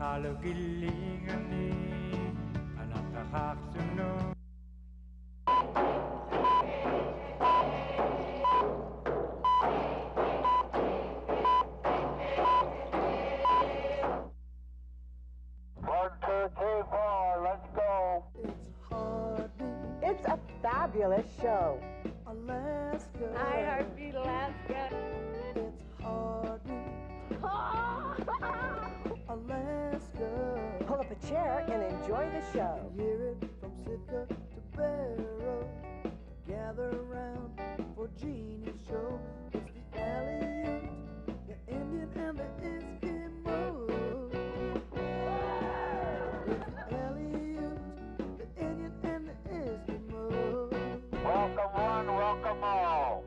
Kalugilingan ni anak kakaksunod. It's a fabulous show. Alaska. Hi, Heartbeat Alaska. It's Heartbeat. Alaska. Pull up a chair and enjoy the show. Hear it from Sitka to Barrow. Gather around for Jeannie's show. It's the Aleut, the Indian, and the Eskimo. It's the Aleut, the Indian, and the Eskimo. Welcome one, welcome all.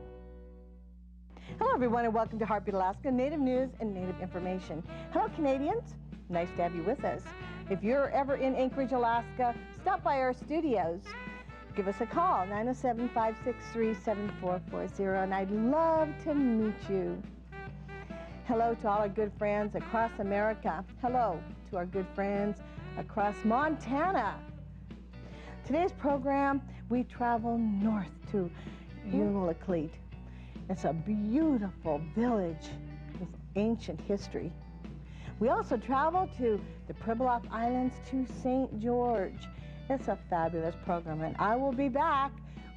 Hello, everyone, and welcome to Heartbeat Alaska, Native News and Native Information. Hello, Canadians. Nice to have you with us. If you're ever in Anchorage, Alaska, stop by our studios. Give us a call, 907-563-7440, and I'd love to meet you. Hello to all our good friends across America. Hello to our good friends across Montana. Today's program, we travel north to Unalakleet. It's a beautiful village with ancient history. We also travel to the Pribilof Islands to St. George. It's a fabulous program, and I will be back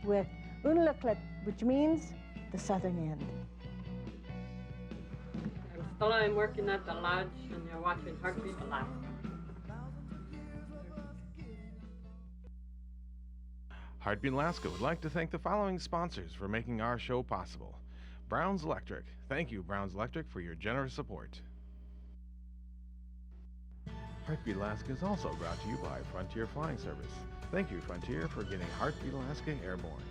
with Unalakleet, which means the southern end. I'm Stella. I'm working at the lodge, and you're watching Heartbeat Alaska. Heartbeat Alaska would like to thank the following sponsors for making our show possible. Brown's Electric. Thank you, Brown's Electric, for your generous support. Heartbeat Alaska is also brought to you by Frontier Flying Service. Thank you, Frontier, for getting Heartbeat Alaska airborne.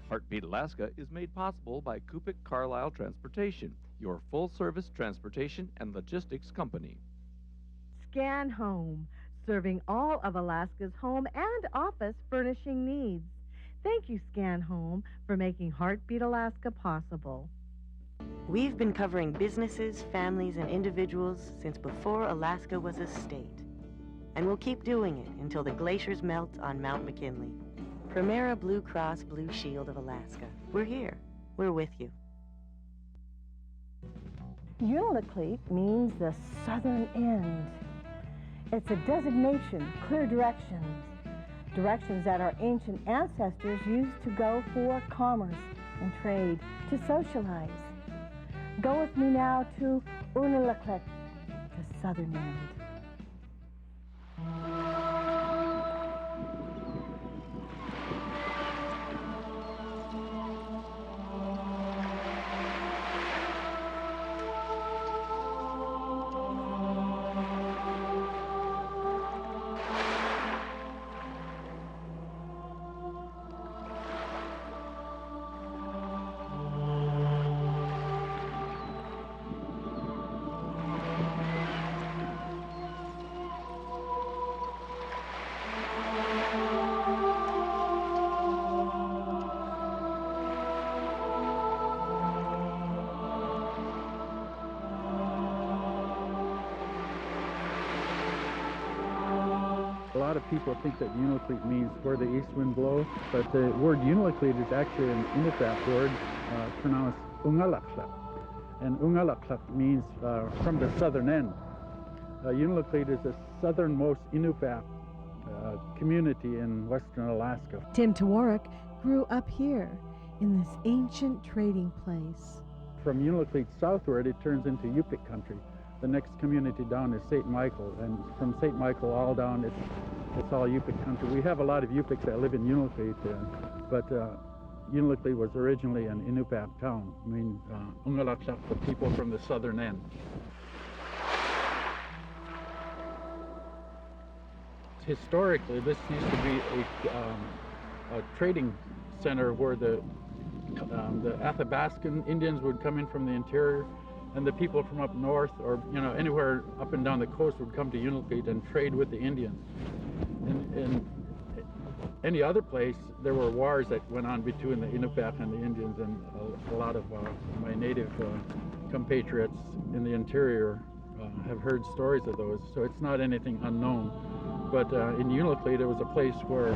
Heartbeat Alaska is made possible by Inupiaq Carlisle Transportation, your full-service transportation and logistics company. Scan Home, serving all of Alaska's home and office furnishing needs. Thank you, Scan Home, for making Heartbeat Alaska possible. We've been covering businesses, families, and individuals since before Alaska was a state. And we'll keep doing it until the glaciers melt on Mount McKinley. Primera Blue Cross Blue Shield of Alaska. We're here. We're with you. Unalakleet means the southern end. It's a designation, clear directions. Directions that our ancient ancestors used to go for commerce and trade, to socialize. Go with me now to Unalakleet, the southern end. A lot of people think that Unalakleet means where the east wind blows, but the word Unalakleet is actually an Inupiaq word pronounced Unalakleet. And Unalakleet means from the southern end. Unalakleet is the southernmost Inupiaq community in western Alaska. Tim Towarak grew up here in this ancient trading place. From Unalakleet southward, it turns into Inupiaq country. The next community down is St. Michael, and from St. Michael all down, it's all Inupiaq country. We have a lot of Inupiaqs that live in Unalakleet, but Unalakleet was originally an Inupiaq town. I mean, Unalakleet, the people from the southern end. Historically, this used to be a trading center where the Athabascan Indians would come in from the interior, and the people from up north, or anywhere up and down the coast, would come to Unalakleet and trade with the Indians. In any other place, there were wars that went on between the Inupiaq and the Indians, and a lot of my native compatriots in the interior have heard stories of those, so it's not anything unknown. But in Unalakleet, it was a place where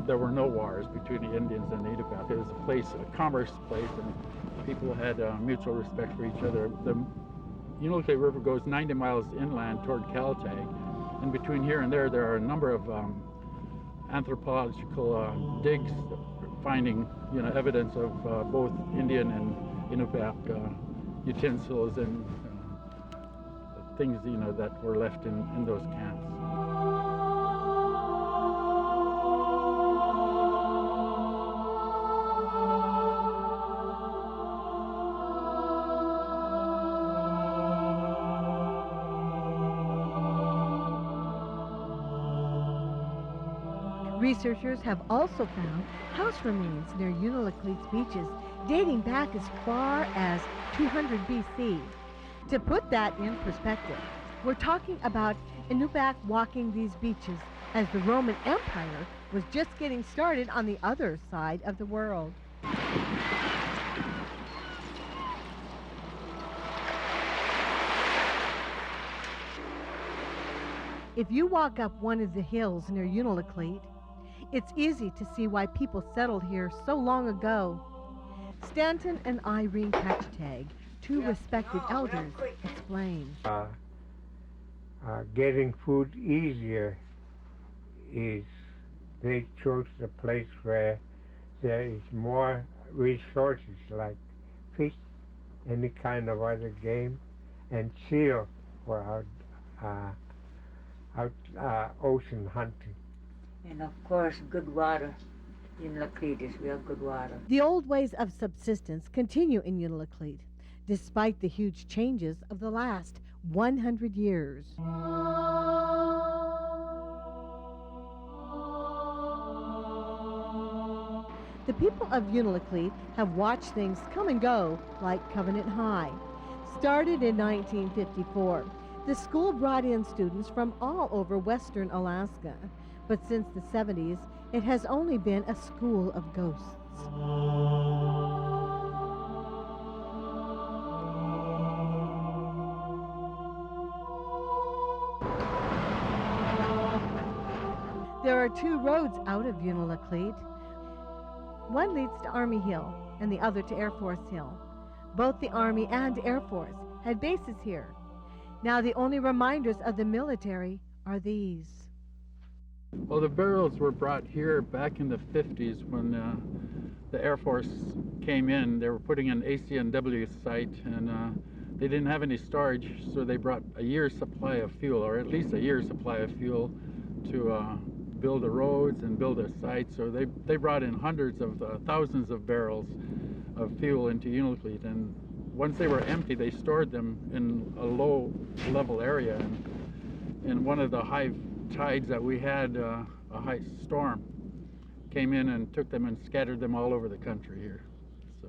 there were no wars between the Indians and the Inupiaq. It was a place, a commerce place, and people had mutual respect for each other. The Unalakleet River goes 90 miles inland toward Kaltag, and between here and there are a number of anthropological digs finding, evidence of both Indian and Inupiaq utensils and things, that were left in those camps. Researchers have also found house remains near Unalakleet's beaches dating back as far as 200 BC. To put that in perspective, we're talking about Inupiaq walking these beaches as the Roman Empire was just getting started on the other side of the world. If you walk up one of the hills near Unalakleet, it's easy to see why people settled here so long ago. Stanton and Irene Katchatag, two respected elders, explain. Getting food easier is they chose the place where there is more resources like fish, any kind of other game, and seal for ocean hunting. And of course, good water. Unalakleet is real good water. The old ways of subsistence continue in Unalakleet, despite the huge changes of the last 100 years. The people of Unalakleet have watched things come and go like Covenant High. Started in 1954, the school brought in students from all over western Alaska. But since the 70s, it has only been a school of ghosts. There are two roads out of Unalakleet. One leads to Army Hill and the other to Air Force Hill. Both the Army and Air Force had bases here. Now the only reminders of the military are these. Well, the barrels were brought here back in the 50s when the Air Force came in. They were putting an ACNW site, and they didn't have any storage, so they brought a year's supply of fuel, or at least a year's supply of fuel, to build the roads and build a site. So they brought in hundreds of thousands of barrels of fuel into Unalakleet, and once they were empty, they stored them in a low-level area. And in one of the high tides that we had, a high storm came in and took them and scattered them all over the country here. So,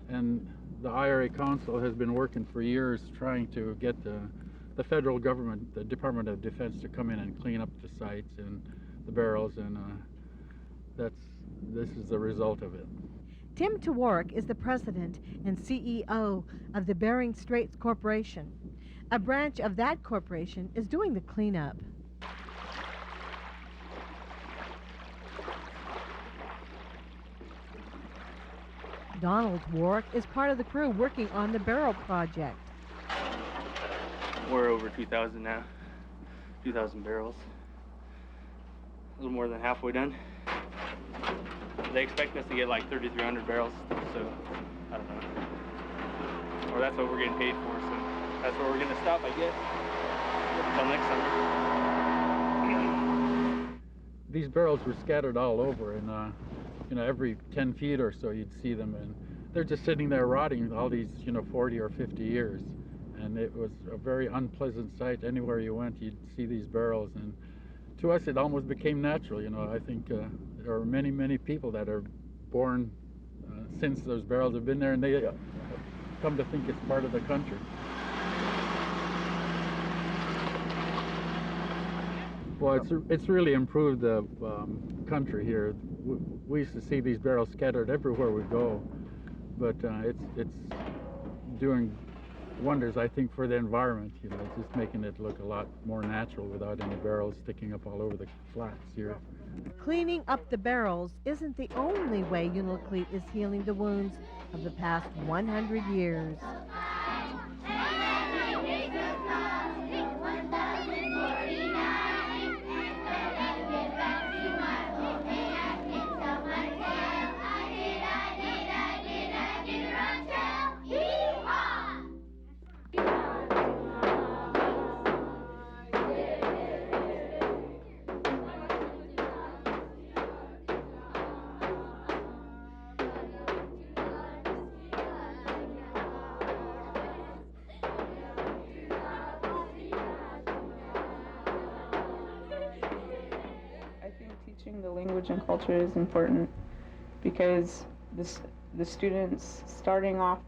and the IRA Council has been working for years trying to get the federal government, the Department of Defense, to come in and clean up the sites and the barrels, and this is the result of it. Tim Towarak is the president and CEO of the Bering Straits Corporation. A branch of that corporation is doing the cleanup. Donald Warwick is part of the crew working on the barrel project. We're over 2,000 now, 2,000 barrels. A little more than halfway done. They expect us to get like 3,300 barrels, so I don't know. Or that's what we're getting paid for, so that's where we're gonna stop, I guess, until next summer. These barrels were scattered all over, and every 10 feet or so you'd see them, and they're just sitting there rotting all these 40 or 50 years, and it was a very unpleasant sight. Anywhere you went, you'd see these barrels, and to us it almost became natural. I think there are many people that are born since those barrels have been there, and they come to think it's part of the country. Well, it's really improved the country here. We used to see these barrels scattered everywhere we go, but it's doing wonders, I think, for the environment, you know, just making it look a lot more natural without any barrels sticking up all over the flats here. Cleaning up the barrels isn't the only way Unalakleet is healing the wounds of the past 100 years. The language and culture is important because the students starting off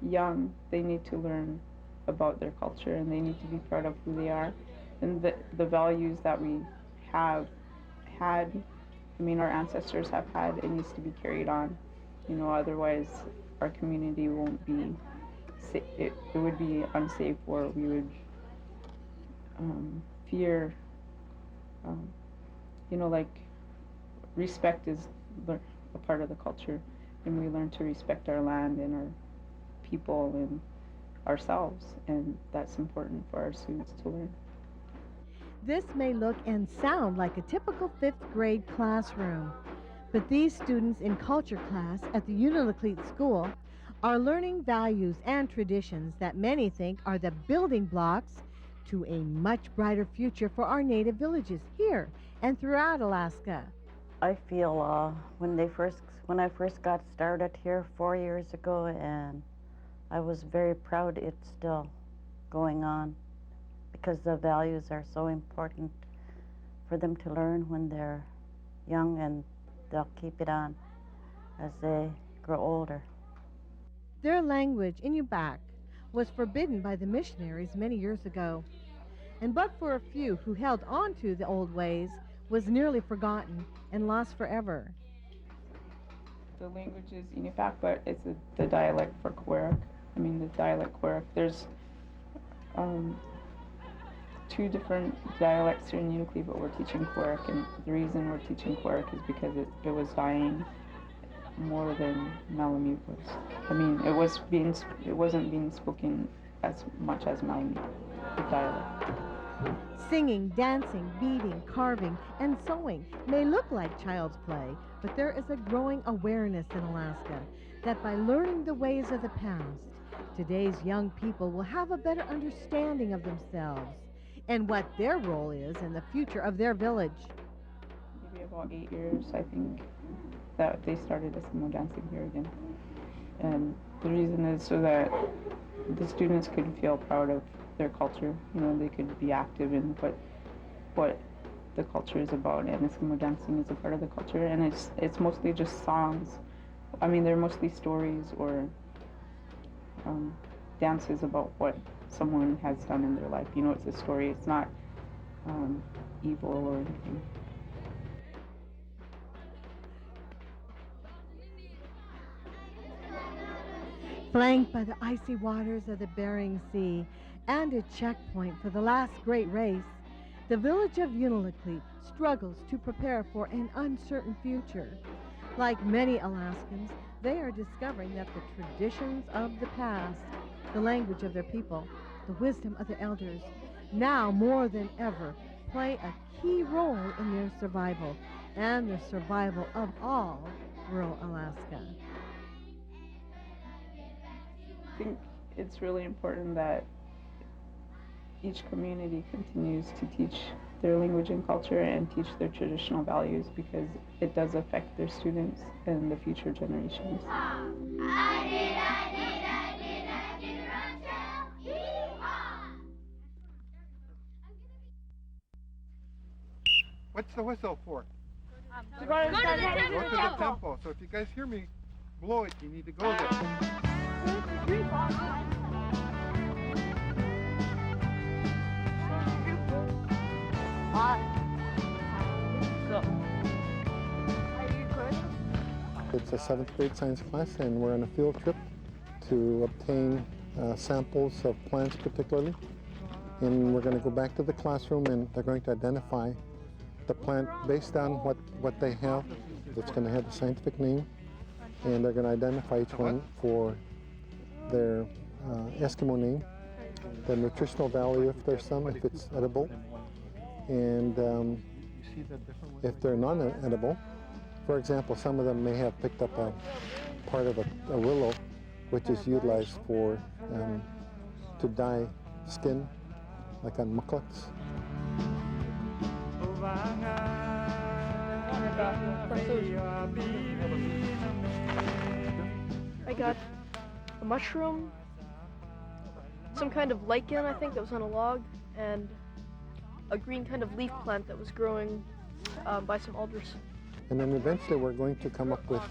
young, they need to learn about their culture and they need to be proud of who they are, and the values that we have had, I mean our ancestors have had, it needs to be carried on, you know, otherwise our community won't be, it would be unsafe, or we would fear, you know, like respect is a part of the culture, and we learn to respect our land and our people and ourselves, and that's important for our students to learn. This may look and sound like a typical 5th grade classroom, but these students in culture class at the Unalakleet School are learning values and traditions that many think are the building blocks to a much brighter future for our native villages here and throughout Alaska. I feel when I first got started here 4 years ago, and I was very proud it's still going on, because the values are so important for them to learn when they're young, and they'll keep it on as they grow older. Their language, Inupiaq, was forbidden by the missionaries many years ago, and but for a few who held on to the old ways, was nearly forgotten and lost forever. The language is Inupiaq, but it's the dialect for Towarak. I mean, the dialect Towarak. There's 2 different dialects here in Unalakleet, but we're teaching Towarak, and the reason we're teaching Towarak is because it was dying more than Malamute was. I mean, it wasn't being spoken as much as Malamute, the dialect. Singing, dancing, beading, carving, and sewing may look like child's play, but there is a growing awareness in Alaska that by learning the ways of the past, today's young people will have a better understanding of themselves and what their role is in the future of their village. Maybe about 8 years, I think, that they started Eskimo dancing here again. And the reason is so that the students could feel proud of their culture, you know, they could be active in what the culture is about, and Eskimo dancing is a part of the culture, and it's mostly just songs. I mean, they're mostly stories or dances about what someone has done in their life. You know, it's a story, it's not evil or anything. Flanked by the icy waters of the Bering Sea and a checkpoint for the last great race, the village of Unalakleet struggles to prepare for an uncertain future. Like many Alaskans, they are discovering that the traditions of the past, the language of their people, the wisdom of the elders, now more than ever play a key role in their survival and the survival of all rural Alaska. I think it's really important that each community continues to teach their language and culture and teach their traditional values, because it does affect their students and the future generations. What's the whistle for? To go to the temple. Go to the temple. So if you guys hear me blow it, you need to go there. It's a 7th grade science class, and we're on a field trip to obtain samples of plants particularly. And we're going to go back to the classroom and they're going to identify the plant based on what they have. It's going to have the scientific name, and they're going to identify each one for their Eskimo name, the nutritional value if there's some, if it's edible, and if they're non-edible. For example, some of them may have picked up a part of a willow, which is utilized for to dye skin, like on muklaks. I got a mushroom, some kind of lichen, I think, that was on a log, and a green kind of leaf plant that was growing by some alders. And then eventually we're going to come up with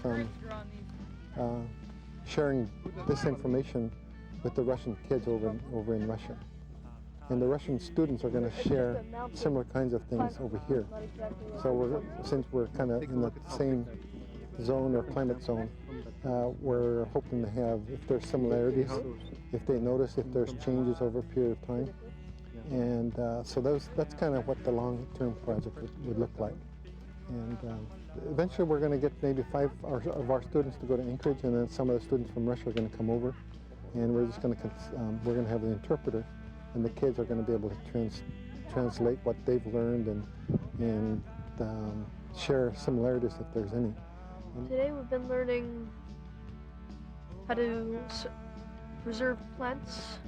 sharing this information with the Russian kids over in Russia. And the Russian students are going to share similar kinds of things over here. So since we're kind of in the same zone or climate zone, we're hoping to have, if there's similarities, if they notice if there's changes over a period of time. And so that's kind of what the long-term project would look like. And eventually we're going to get maybe 5 of our students to go to Anchorage, and then some of the students from Russia are going to come over, and we're just going to we're going to have an interpreter, and the kids are going to be able to translate what they've learned and share similarities if there's any. Today we've been learning how to preserve plants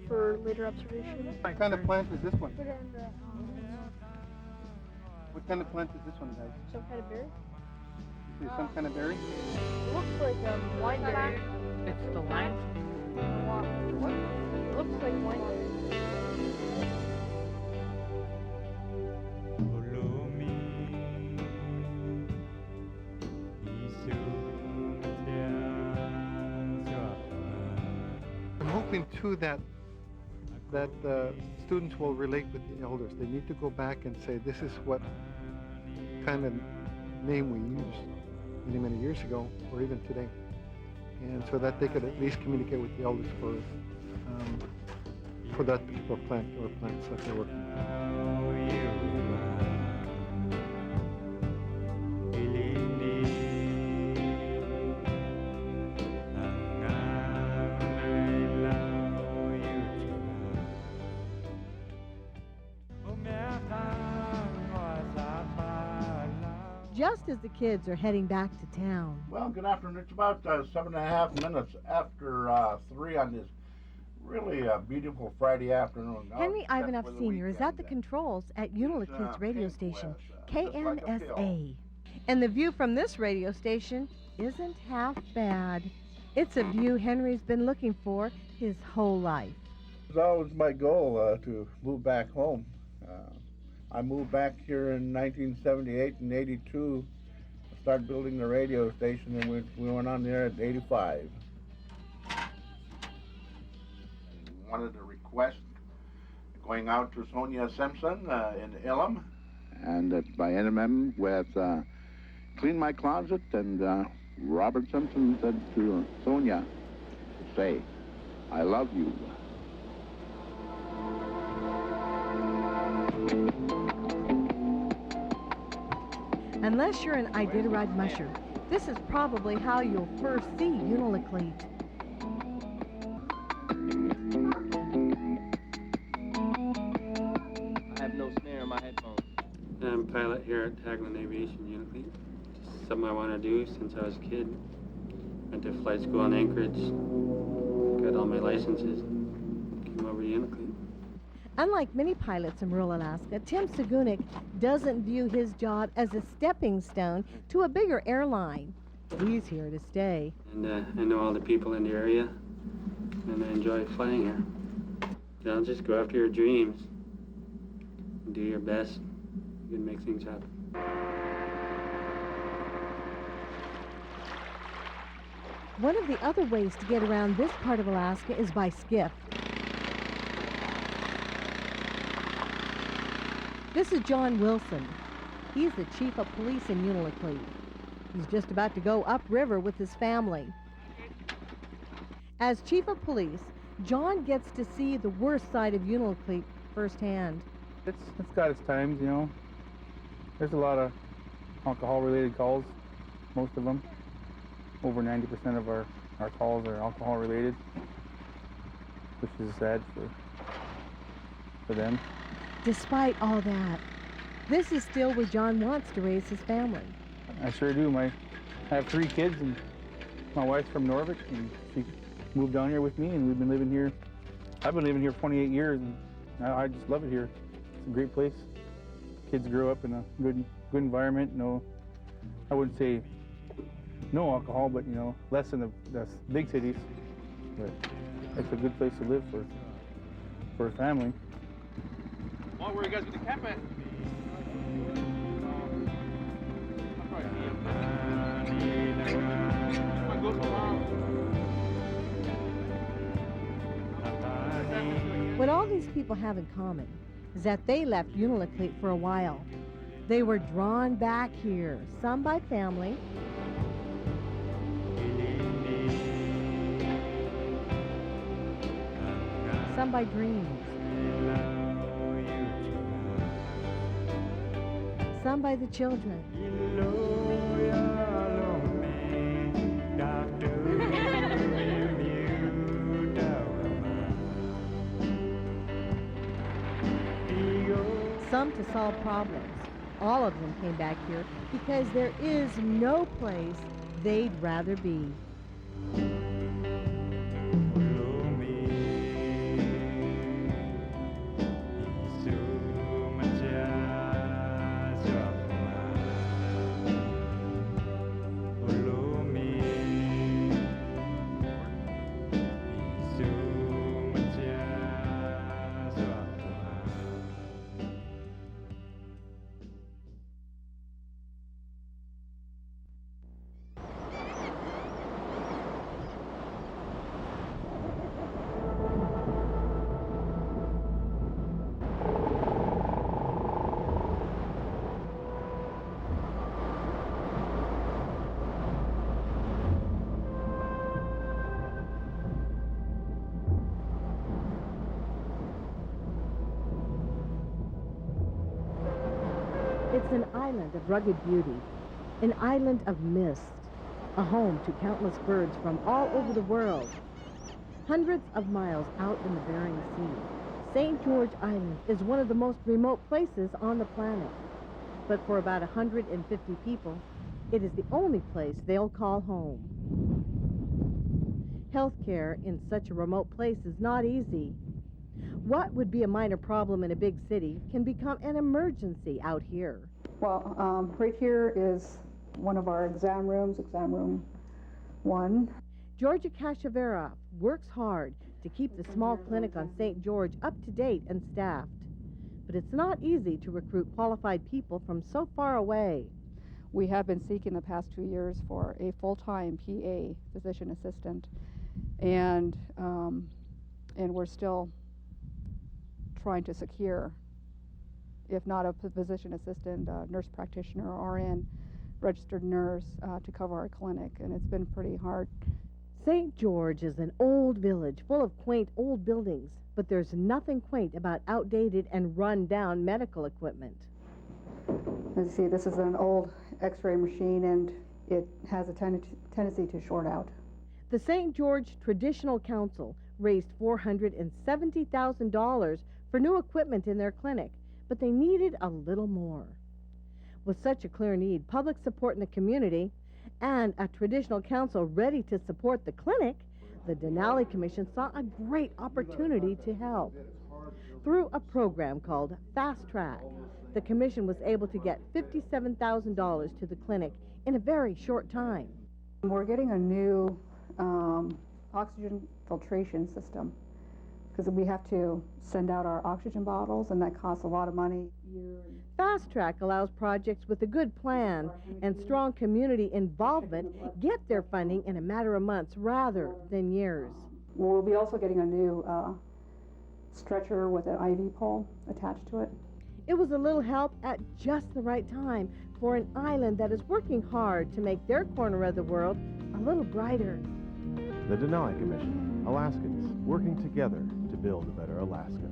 for later observation. What kind of plant is this one? What kind of plant is this one, guys? Some kind of berry? Is it some kind of berry? It looks like wineberry. It's the lime. What? It looks like wineberry. I'm hoping too that students will relate with the elders. They need to go back and say, this is what kind of name we used many, many years ago, or even today. And so that they could at least communicate with the elders for that particular plant or plants that they're working with. Just as the kids are heading back to town. Well, good afternoon. It's about 7.5 minutes after 3 on this really beautiful Friday afternoon. Henry Ivanoff Sr. is at the controls at Unalakleet's radio station, KNSA. And the view from this radio station isn't half bad. It's a view Henry's been looking for his whole life. It was always my goal to move back home. I moved back here in 1978 and 82. Started building the radio station, and we went on there at 85. Wanted to request going out to Sonia Simpson in Elam. And by NMM with Clean My Closet, and Robert Simpson said to Sonia, say, I love you. Unless you're an Iditarod musher, this is probably how you'll first see Unalakleet. I have no snare in my headphones. I'm a pilot here at Tagline Aviation Unalakleet. Just something I want to do since I was a kid. Went to flight school in Anchorage, got all my licenses, came over to Unalakleet. Unlike many pilots in rural Alaska, Tim Sagoonick doesn't view his job as a stepping stone to a bigger airline. He's here to stay. And I know all the people in the area, and I enjoy flying here. You know, just go after your dreams, and do your best. You can make things happen. One of the other ways to get around this part of Alaska is by skiff. This is John Wilson. He's the chief of police in Unalakleet. He's just about to go upriver with his family. As chief of police, John gets to see the worst side of Unalakleet firsthand. It's got its times, you know. There's a lot of alcohol-related calls, most of them. Over 90% of our calls are alcohol-related, which is sad for them. Despite all that, this is still where John wants to raise his family. I sure do. I have 3 kids, and my wife's from Norvik, and she moved down here with me, and we've been living here. I've been living here 28 years, and I just love it here. It's a great place. Kids grow up in a good environment. No, I wouldn't say no alcohol, but you know, less than the big cities. But it's a good place to live for a family. Where are you guys with the cap at? What all these people have in common is that they left Unalakleet for a while. They were drawn back here, some by family, some by dreams, some by the children. Some to solve problems. All of them came back here because there is no place they'd rather be. It's an island of rugged beauty, an island of mist, a home to countless birds from all over the world. Hundreds of miles out in the Bering Sea, St. George Island is one of the most remote places on the planet. But for about 150 people, it is the only place they'll call home. Healthcare in such a remote place is not easy. What would be a minor problem in a big city can become an emergency out here. Well, right here is one of our exam rooms, exam room 1. Georgia Kashevarof works hard to keep the small clinic on St. George up to date and staffed. But it's not easy to recruit qualified people from so far away. We have been seeking the past 2 years for a full-time PA, physician assistant, and we're still trying to secure, if not a physician assistant, nurse practitioner, RN, registered nurse to cover our clinic, and it's been pretty hard. St. George is an old village full of quaint old buildings, but there's nothing quaint about outdated and run-down medical equipment. As you see, this is an old x-ray machine, and it has a tendency to short out. The St. George Traditional Council raised $470,000 for new equipment in their clinic, but they needed a little more. With such a clear need, public support in the community, and a traditional council ready to support the clinic, the Denali Commission saw a great opportunity to help. Through a program called Fast Track, the commission was able to get $57,000 to the clinic in a very short time. We're getting a new oxygen filtration system, because we have to send out our oxygen bottles, and that costs a lot of money. Fast Track allows projects with a good plan and strong community involvement get their funding in a matter of months rather than years. We'll be also getting a new stretcher with an IV pole attached to it. It was a little help at just the right time for an island that is working hard to make their corner of the world a little brighter. The Denali Commission, Alaskans, working together to build a better Alaska.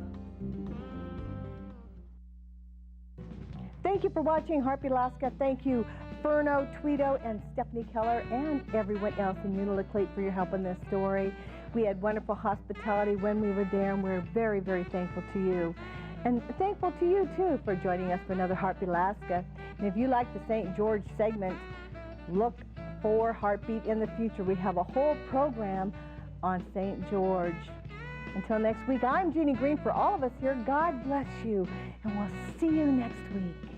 Thank you for watching Heartbeat Alaska. Thank you, Ferno, Tweedo, and Stephanie Keller, and everyone else in Unalakleet for your help in this story. We had wonderful hospitality when we were there, and we're very, very thankful to you. And thankful to you, too, for joining us for another Heartbeat Alaska. And if you like the St. George segment, look for Heartbeat in the future. We have a whole program on St. George. Until next week, I'm Jeannie Green. For all of us here, God bless you, and we'll see you next week.